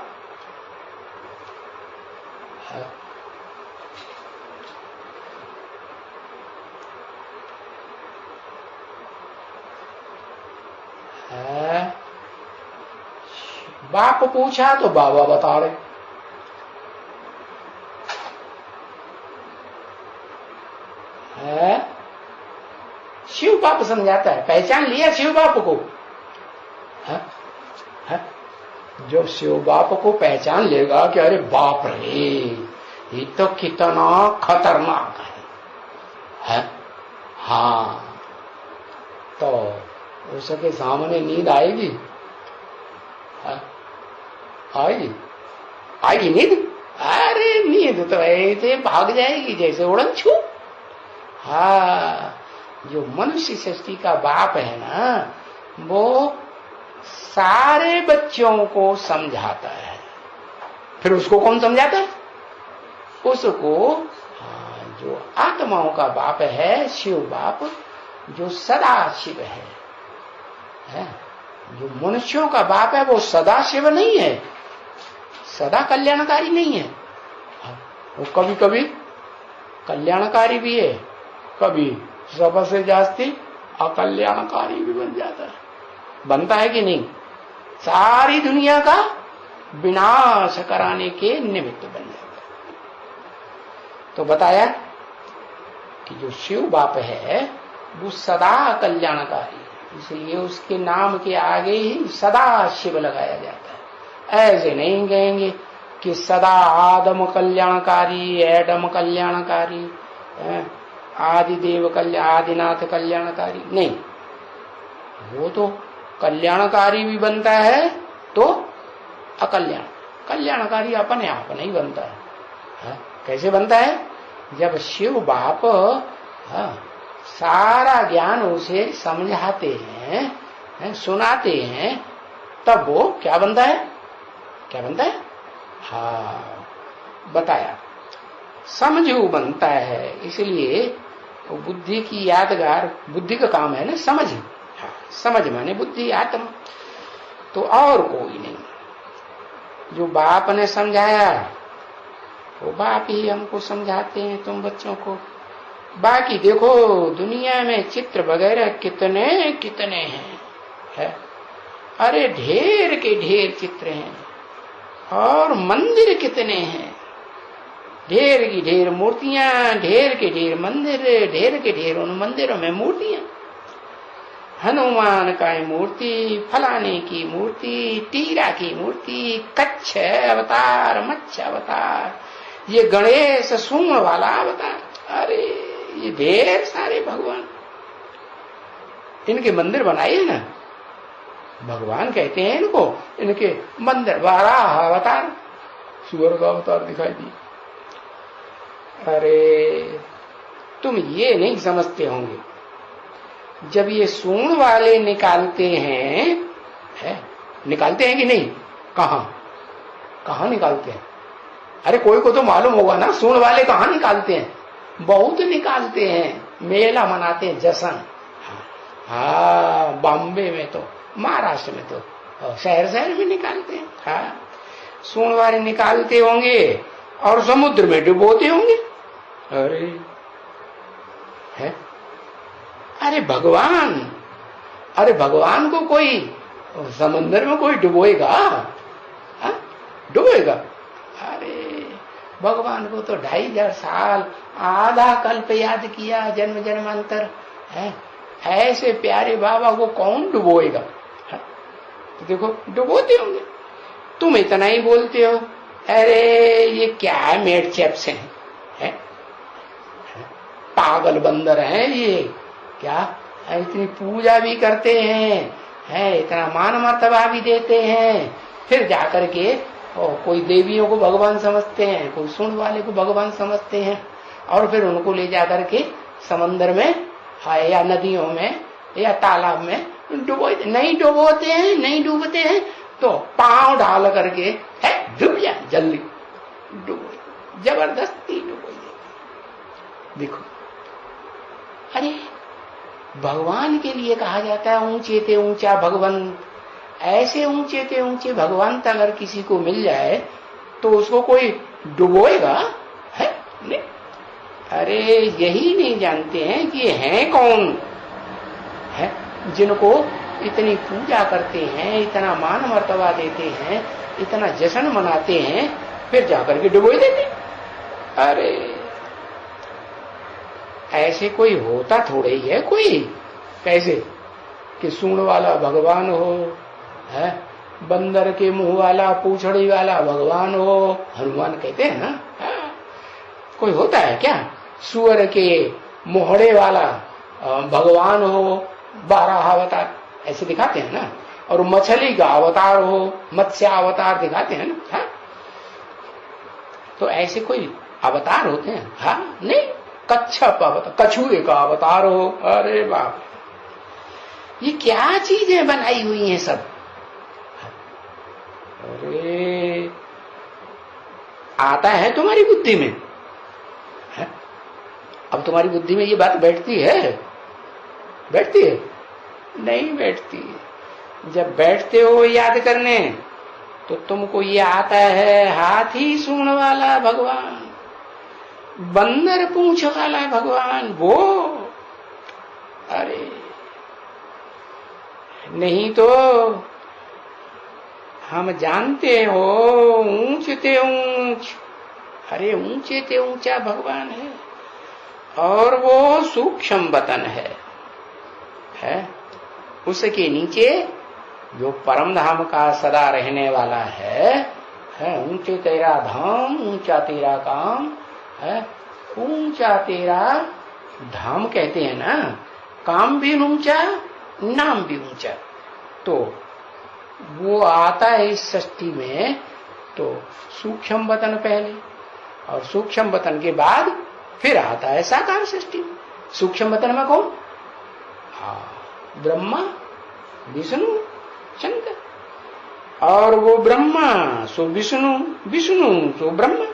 बाप पूछा तो बाबा बता रहे। शिव बाप समझाता है। पहचान लिया शिव बाप को? जो शिव बाप को पहचान लेगा कि अरे बाप रे ये तो कितना खतरनाक है? हाँ, तो उसके सामने नींद आएगी? आएगी? आएगी नींद? अरे नींद तो ऐसे भाग जाएगी जैसे उड़न छू। हाँ, जो मनुष्य सृष्टि का बाप है ना, वो सारे बच्चों को समझाता है। फिर उसको कौन समझाता है? उसको जो आत्माओं का बाप है शिव बाप, जो सदा शिव है। जो मनुष्यों का बाप है वो सदा शिव नहीं है, सदा कल्याणकारी नहीं है। वो कभी कभी कल्याणकारी भी है, कभी सबसे जास्ती अकल्याणकारी भी बन जाता है। बनता है कि नहीं? सारी दुनिया का विनाश कराने के निमित्त बन जाता है। तो बताया कि जो शिव बाप है वो सदा कल्याणकारी, इसलिए उसके नाम के आगे ही सदा शिव लगाया जाता है। ऐसे नहीं कहेंगे कि सदा आदम कल्याणकारी, एडम कल्याणकारी, आदिदेव आदिनाथ कल्याणकारी, नहीं। वो तो कल्याणकारी भी बनता है तो अकल्याण कल्याणकारी अपने आप नहीं बनता है। कैसे बनता है? जब शिव बाप सारा ज्ञान उसे समझाते हैं, सुनाते हैं, तब वो क्या बनता है? क्या बनता है? हाँ, बताया समझू बनता है। इसलिए बुद्धि की यादगार, बुद्धि का काम है ना समझ। हाँ, समझ माने बुद्धि आत्मा, तो और कोई नहीं। जो बाप ने समझाया वो बाप ही हमको समझाते हैं तुम बच्चों को। बाकी देखो दुनिया में चित्र वगैरह कितने कितने हैं, अरे ढेर के ढेर चित्र हैं, और मंदिर कितने हैं, ढेर की ढेर मूर्तियां, ढेर के ढेर मंदिर, ढेर के ढेर उन मंदिरों में मूर्तियां। हनुमान का मूर्ति, फलाने की मूर्ति, टीरा की मूर्ति, कच्छ अवतार, मच्छ अवतार, ये गणेश सूंड वाला अवतार, अरे ये ढेर सारे भगवान। इनके मंदिर बनाए ना, भगवान कहते हैं इनको, इनके मंदिर। वाराह अवतार, सुअर का अवतार दिखाई दिया। अरे तुम ये नहीं समझते होंगे, जब ये सूंड वाले निकालते हैं, निकालते हैं कि नहीं? कहाँ निकालते हैं? अरे कोई को तो मालूम होगा ना, सूंड वाले कहाँ निकालते हैं? बहुत निकालते हैं, मेला मनाते हैं, जश्न। हाँ, बॉम्बे में तो, महाराष्ट्र में तो, शहर शहर में निकालते हैं। हाँ, सूंड वाले निकालते होंगे, और समुद्र में डुबोते होंगे। अरे है, अरे भगवान को कोई समंदर में कोई डुबोएगा? डुबोएगा? अरे भगवान को तो 2500 साल, आधा कल्प याद किया, जन्म जन्मांतर है। ऐसे प्यारे बाबा को कौन डुबोएगा? तो देखो डुबोते होंगे। तुम इतना ही बोलते हो, अरे ये क्या है, मेड चैप्स है? पागल बंदर हैं ये, क्या इतनी पूजा भी करते हैं, इतना मान मर्तबा भी देते हैं, फिर जाकर के कोई देवियों को भगवान समझते हैं, कोई सूंड वाले को भगवान समझते हैं, और फिर उनको ले जाकर के समंदर में या नदियों में या तालाब में नहीं डुबोते हैं, तो पांव डाल करके है डूब जा, जल्दी डुबो, जबरदस्ती डुबो। देखो, अरे भगवान के लिए कहा जाता है ऊंचे ते ऊंचा भगवान। ऐसे ऊंचे ते ऊंचे भगवान तक अगर किसी को मिल जाए तो उसको कोई डुबोएगा? है नहीं। अरे यही नहीं जानते हैं कि हैं कौन है, जिनको इतनी पूजा करते हैं, इतना मान मर्तबा देते हैं, इतना जश्न मनाते हैं, फिर जाकर के डुबो देते। अरे ऐसे कोई होता थोड़े ही है कोई, कैसे कि सूंड वाला भगवान हो, है बंदर के मुंह वाला पूछड़ी वाला भगवान हो, हनुमान कहते हैं ना। कोई होता है क्या? सुअर के मोहड़े वाला भगवान हो, 12 अवतार ऐसे दिखाते हैं ना, और मछली का अवतार हो, मत्स्य अवतार दिखाते हैं ना। तो ऐसे कोई अवतार होते हैं? हाँ नहीं। कच्छप अवतार, कछुए का अवतार हो, अरे बाप, ये क्या चीजें बनाई हुई हैं सब। अरे आता है तुम्हारी बुद्धि में? है? अब तुम्हारी बुद्धि में ये बात बैठती है? बैठती है? नहीं बैठती। जब बैठते हो याद करने तो तुमको ये आता है, हाथी सूंड वाला भगवान, बंदर पूंछ वाला भगवान वो। अरे नहीं तो हम जानते हो ऊंच ते ऊंच, अरे ऊंचे ते ऊंचा भगवान है, और वो सूक्ष्म वतन है? उसके नीचे जो परम धाम का सदा रहने वाला है ऊंचे तेरा धाम, ऊंचा तेरा काम है। ऊंचा तेरा धाम कहते हैं ना, काम भी ऊंचा, नाम भी ऊंचा। तो वो आता है इस सृष्टि में, तो सूक्ष्म वतन पहले, और सूक्ष्म वतन के बाद फिर आता है साकार सृष्टि। सूक्ष्म वतन में कौन? ब्रह्मा, विष्णु, शंकर, और वो ब्रह्मा सो विष्णु, विष्णु सो ब्रह्मा।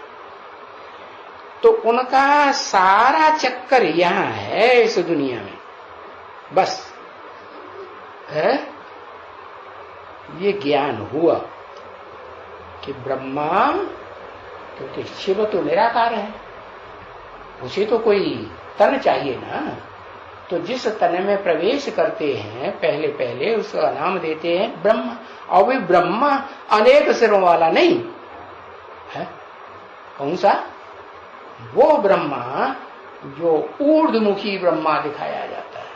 तो उनका सारा चक्कर यहां है इस दुनिया में, बस है। ये ज्ञान हुआ कि ब्रह्मा, क्योंकि शिव तो निराकार है, उसे तो कोई तन चाहिए ना। तो जिस तन में प्रवेश करते हैं पहले पहले उसका नाम देते हैं ब्रह्मा। और वे ब्रह्मा अनेक सिरों वाला नहीं है। कौन सा? वो ब्रह्मा जो ऊर्ध्वमुखी ब्रह्मा दिखाया जाता है,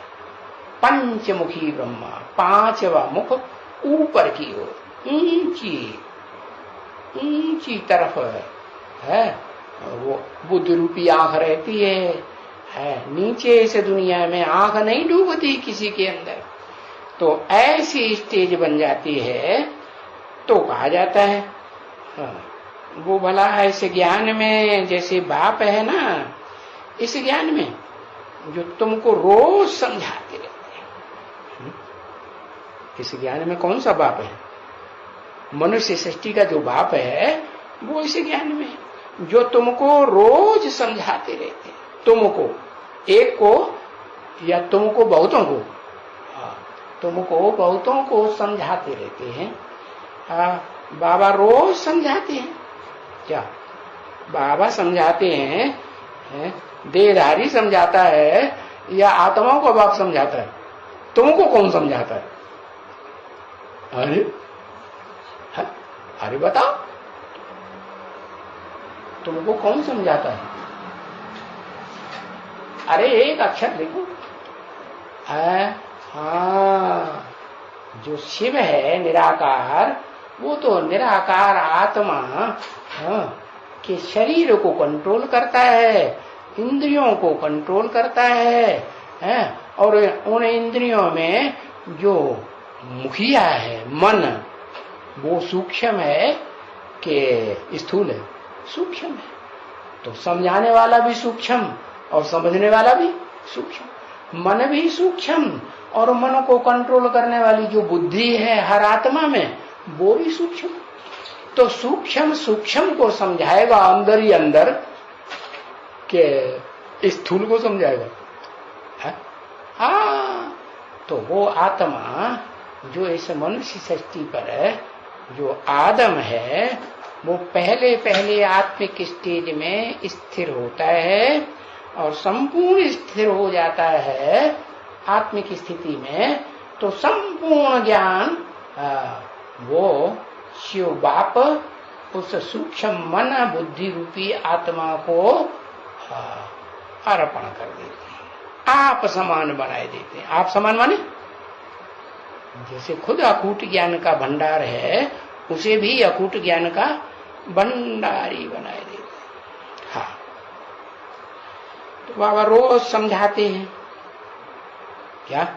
पंचमुखी ब्रह्मा, 5वां मुख ऊपर की ओर, ऊंची तरफ है। वो बुद्ध रूपी आंख रहती है, नीचे इस दुनिया में आंख नहीं डूबती किसी के अंदर। तो ऐसी स्टेज बन जाती है तो कहा जाता है वो भला ऐसे ज्ञान में जैसे बाप है ना, इस ज्ञान में जो तुमको रोज समझाते रहते हैं। इस ज्ञान में कौन सा बाप है? मनुष्य सृष्टि का जो बाप है वो इस ज्ञान में जो तुमको रोज समझाते रहते हैं। तुमको एक को या तुमको बहुतों को, तुमको बहुतों को समझाते रहते हैं। बाबा रोज समझाते हैं क्या? बाबा समझाते हैं, देहधारी समझाता है या आत्माओं का बाप समझाता है? तुमको कौन समझाता है? अरे बताओ, तुमको कौन समझाता है? अरे एक अक्षर लिखो। हाँ, जो शिव है निराकार, वो तो निराकार आत्मा के शरीर को कंट्रोल करता है, इंद्रियों को कंट्रोल करता है, और उन इंद्रियों में जो मुखिया है मन, वो सूक्ष्म है कि स्थूल है? सूक्ष्म है। तो समझाने वाला भी सूक्ष्म और समझने वाला भी सूक्ष्म, मन भी सूक्ष्म, और मन को कंट्रोल करने वाली जो बुद्धि है हर आत्मा में, वो भी सूक्ष्म। तो सूक्ष्म सूक्ष्म को समझाएगा अंदर ही अंदर के स्थूल को समझाएगा। हाँ, तो वो आत्मा जो इस मनुष्य सृष्टि पर जो आदम है, वो पहले पहले आत्मिक स्टेज में स्थिर होता है और संपूर्ण स्थिर हो जाता है आत्मिक स्थिति में। तो संपूर्ण ज्ञान वो शिव बाप उस सूक्ष्म मन बुद्धि रूपी आत्मा को अर्पण कर देते हैं, आप समान बनाए देते हैं। आप समान माने जैसे खुद अकूट ज्ञान का भंडार है, उसे भी अकूट ज्ञान का भंडारी बनाए देते हैं। हाँ, तो बाबा रोज समझाते हैं। क्या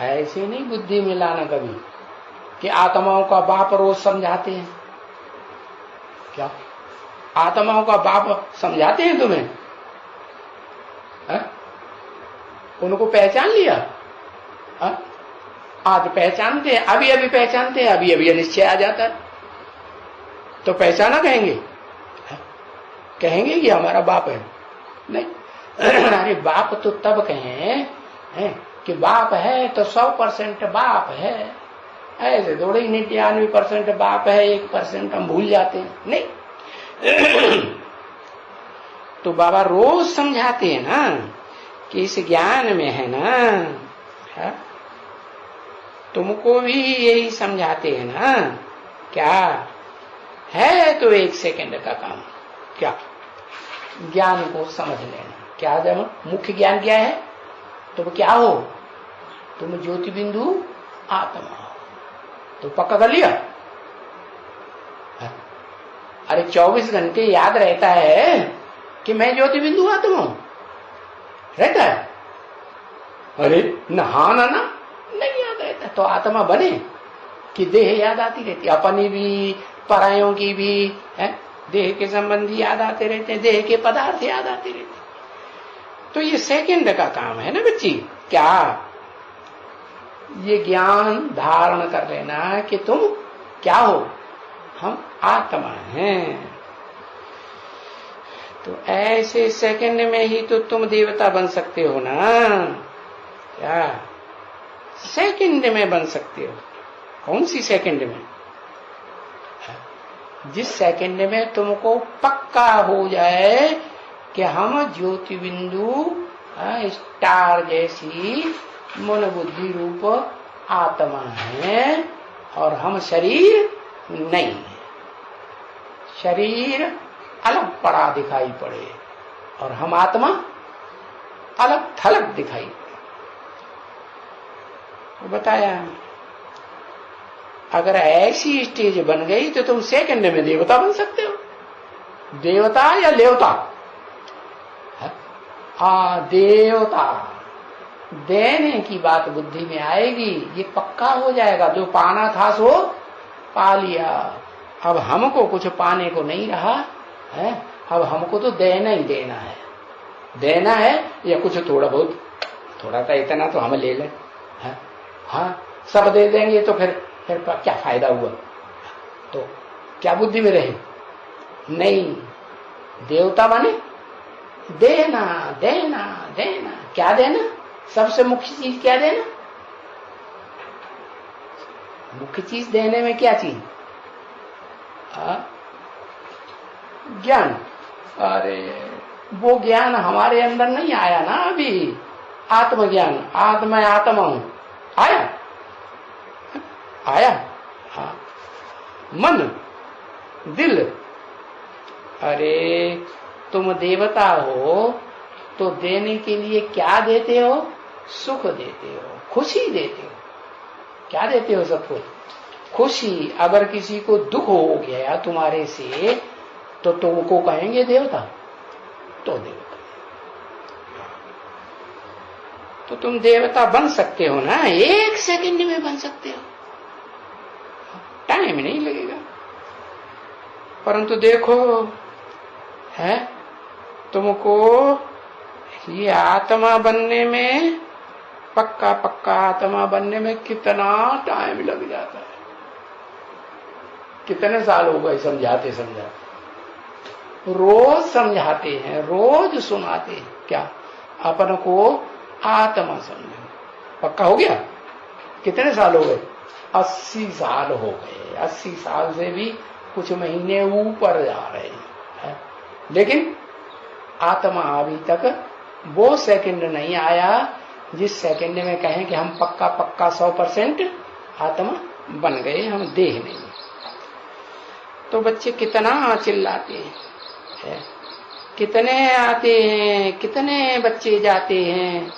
ऐसे नहीं बुद्धि में लाना कभी कि आत्माओं का बाप रोज समझाते हैं। क्या आत्माओं का बाप समझाते हैं तुम्हें? उनको पहचान लिया? आज पहचानते हैं, अभी अभी पहचानते हैं, अभी अभी निश्चय आ जाता है तो पहचाना कहेंगे? कहेंगे कि हमारा बाप है? नहीं। अरे बाप तो तब कहें कि बाप है तो 100% बाप है, ऐसे थोड़े 99% बाप है, 1% हम भूल जाते हैं। नहीं। तो बाबा रोज समझाते हैं ना कि इस ज्ञान में है ना, है? तुमको भी यही समझाते हैं ना। क्या है? तो 1 सेकंड का काम। क्या? ज्ञान को समझ लेना। क्या जब मुख्य ज्ञान क्या है? तुम क्या हो? तुम ज्योति बिंदु आत्मा हो। तो पक्का कर लिया? अरे 24 घंटे याद रहता है कि मैं ज्योति बिंदु आत्मा हूं? रहता है? अरे नहाना ना नहीं याद रहता। तो आत्मा बने कि देह याद आती रहती, अपनी भी परायों की भी है, देह के संबंधी याद आते रहते हैं, देह के पदार्थ याद आते रहते हैं। तो ये सेकंड का काम है ना बच्ची। क्या ये ज्ञान धारण कर लेना कि तुम क्या हो? हम आत्मा हैं। तो ऐसे सेकंड में ही तो तुम देवता बन सकते हो ना। क्या सेकंड में बन सकते हो? कौन सी सेकंड में? जिस सेकंड में तुमको पक्का हो जाए कि हम ज्योति बिंदु स्टार जैसी मन बुद्धि रूप आत्मा है और हम शरीर नहीं है। शरीर अलग पड़ा दिखाई पड़े और हम आत्मा अलग थलग दिखाई पड़े। तो बताया अगर ऐसी स्टेज बन गई तो तुम सेकंड में देवता बन सकते हो। देवता या लेवता? देवता देने की बात बुद्धि में आएगी, ये पक्का हो जाएगा। जो पाना था सो पा लिया। अब हमको कुछ पाने को नहीं रहा है, अब हमको तो देना ही देना है। देना है या कुछ थोड़ा बहुत, थोड़ा सा इतना तो हम ले लें। हाँ, सब दे देंगे तो फिर क्या फायदा हुआ? तो क्या बुद्धि में रहे? नहीं। देवता माने देना देना देना। क्या देना? सबसे मुख्य चीज क्या देना? मुख्य चीज देने में क्या चीज? ज्ञान, अरे वो ज्ञान हमारे अंदर नहीं आया ना अभी। आत्मज्ञान, आत्मा आत्मा हूं, आया आया। हाँ, मन, दिल, अरे तुम देवता हो तो देने के लिए क्या देते हो? सुख देते हो, खुशी देते हो। क्या देते हो सबको? खुशी। अगर किसी को दुख हो गया तुम्हारे से तो तुमको कहेंगे देवता? तो देवता। तो तुम देवता बन सकते हो ना, 1 सेकंड में बन सकते हो, टाइम नहीं लगेगा। परंतु देखो है तुमको ये आत्मा बनने में, पक्का पक्का आत्मा बनने में कितना टाइम लग जाता है। कितने साल हो गए समझाते समझाते, रोज समझाते हैं, रोज सुनाते हैं, क्या अपन को आत्मा समझो। पक्का हो गया? कितने साल हो गए? 80 साल हो गए। 80 साल से भी कुछ महीने ऊपर जा रहे हैं, लेकिन आत्मा अभी तक वो सेकंड नहीं आया जिस सेकंड में कहें कि हम पक्का पक्का 100% आत्मा बन गए, हम देह नहीं। तो बच्चे कितना चिल्लाते हैं, कितने आते हैं, कितने बच्चे जाते हैं,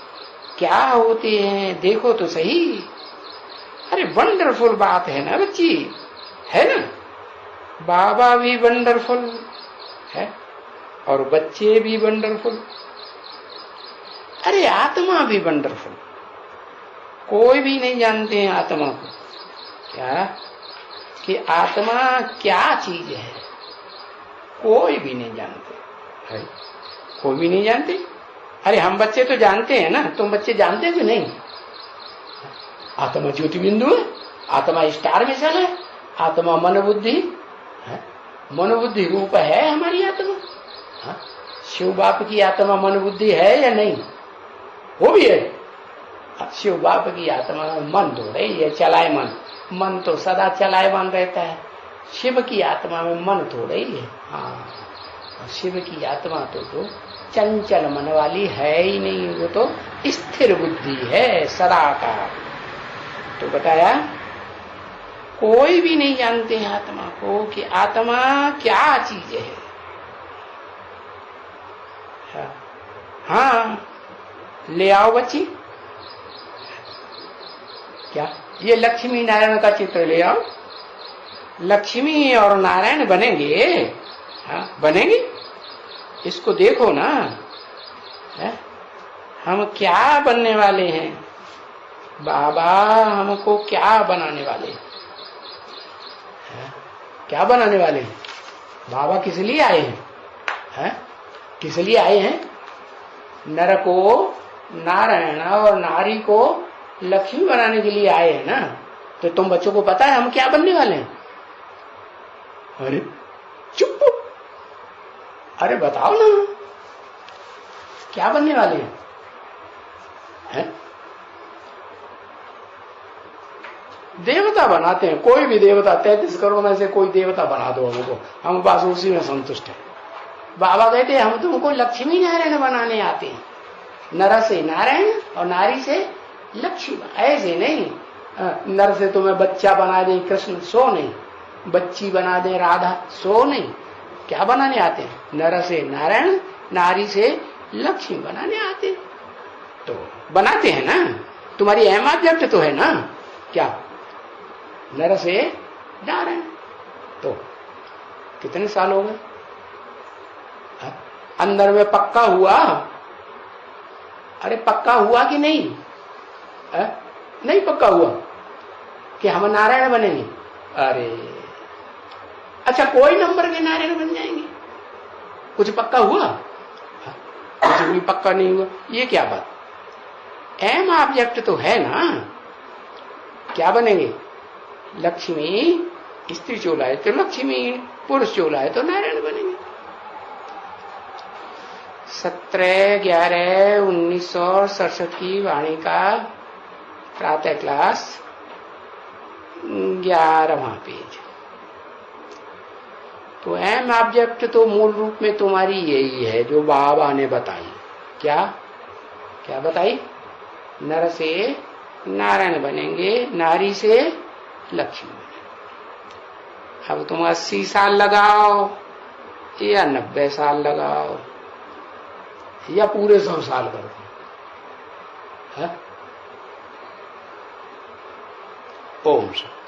क्या होते हैं, देखो तो सही। अरे वंडरफुल बात है ना बच्ची, है ना? बाबा भी वंडरफुल है और बच्चे भी वंडरफुल, अरे आत्मा भी वंडरफुल। कोई भी नहीं जानते हैं आत्मा को, क्या कि आत्मा क्या चीज है, कोई भी नहीं जानते है, कोई भी नहीं जानते। अरे हम बच्चे तो जानते हैं ना, तुम बच्चे जानते कि नहीं? आत्मा ज्योति बिंदु है, आत्मा स्टार मिसल है, आत्मा मन बुद्धि है, मन बुद्धि रूप है हमारी आत्मा। हाँ? शिव बाप की आत्मा मन बुद्धि है या नहीं? वो भी है। शिव बाप की आत्मा में मन तो रही है, चलायमान, मन तो सदा चलायमान रहता है। शिव की आत्मा में मन तो रही है। हाँ, शिव की आत्मा तो चंचल मन वाली है ही नहीं, वो तो स्थिर बुद्धि है सदा का। तो बताया कोई भी नहीं जानते हैं आत्मा को कि आत्मा क्या चीज है। हाँ, ले आओ बच्ची, क्या ये लक्ष्मी नारायण का चित्र ले आओ। लक्ष्मी और नारायण बनेंगे? हाँ, बनेंगे। इसको देखो ना, है? हम क्या बनने वाले हैं? बाबा हमको क्या बनाने वाले हैं? क्या बनाने वाले हैं? बाबा किस लिए आए हैं? है? किस लिए आए हैं? नर को नारायण और नारी को लक्ष्मी बनाने के लिए आए हैं ना। तो तुम बच्चों को पता है हम क्या बनने वाले हैं? अरे चुप, अरे बताओ ना क्या बनने वाले हैं? है? देवता बनाते हैं, कोई भी देवता, 33 करोड़ में से कोई देवता बना दो हमको, हम बस उसी में संतुष्ट है। बाबा कहते हैं हम तुमको लक्ष्मी नारायण बनाने आते हैं, नर से नारायण और नारी से लक्ष्मी। ऐसे नहीं नर से तुम्हें बच्चा बना दे कृष्ण, सो नहीं, बच्ची बना दे राधा, सो नहीं। क्या बनाने आते हैं? नर से नारायण, नारी से लक्ष्मी बनाने आते हैं। तो बनाते हैं ना, तुम्हारी अहम ऑब्जेक्ट तो है ना, क्या नर से नारायण। तो कितने साल हो गए? अंदर में पक्का हुआ? अरे पक्का हुआ कि नहीं? नहीं पक्का हुआ कि हम नारायण बनेंगे। अरे अच्छा, कोई नंबर के नारायण बन जाएंगे? कुछ पक्का हुआ? कुछ भी पक्का नहीं हुआ। ये क्या बात? एम ऑब्जेक्ट तो है ना। क्या बनेंगे? लक्ष्मी, स्त्री चोला है तो लक्ष्मी, पुरुष चोला है तो नारायण बनेंगे। 17/11/1967 की वाणी का प्रातः क्लास 11वां पेज। तो एम ऑब्जेक्ट तो मूल रूप में तुम्हारी यही है जो बाबा ने बताई। क्या क्या बताई? नर से नारायण बनेंगे, नारी से लक्ष्मी बनेंगे। अब तुम 80 साल लगाओ या 90 साल लगाओ या पूरे 100 साल कर दो, है? ओम शांति।